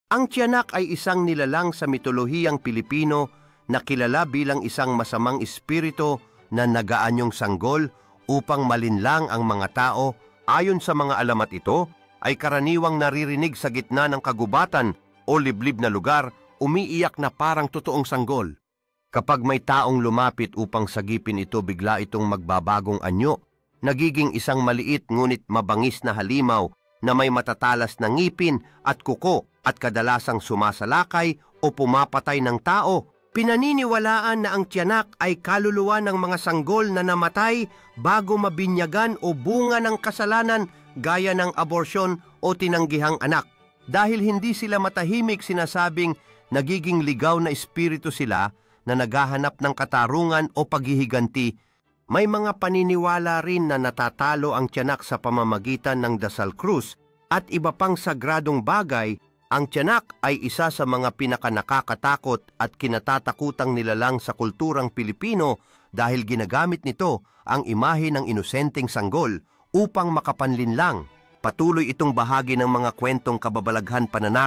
Ang tiyanak ay isang nilalang sa mitolohiyang Pilipino na kilala bilang isang masamang espiritu na nagaanyong sanggol upang malinlang ang mga tao. Ayon sa mga alamat ito, ay karaniwang naririnig sa gitna ng kagubatan o liblib na lugar, umiiyak na parang totoong sanggol. Kapag may taong lumapit upang sagipin ito, bigla itong magbabagong anyo. Nagiging isang maliit ngunit mabangis na halimaw na may matatalas na ngipin at kuko at kadalasang sumasalakay o pumapatay ng tao. Pinaniniwalaan na ang tiyanak ay kaluluwa ng mga sanggol na namatay bago mabinyagan o bunga ng kasalanan gaya ng aborsyon o tinanggihang anak. Dahil hindi sila matahimik, sinasabing nagiging ligaw na espiritu sila na naghahanap ng katarungan o paghihiganti. May mga paniniwala rin na natatalo ang tiyanak sa pamamagitan ng dasal krus at iba pang sagradong bagay. Ang tiyanak ay isa sa mga pinakanakakatakot at kinatatakutang nilalang sa kulturang Pilipino dahil ginagamit nito ang imahe ng inosenteng sanggol upang makapanlinlang. Patuloy itong bahagi ng mga kwentong kababalaghan, pananakot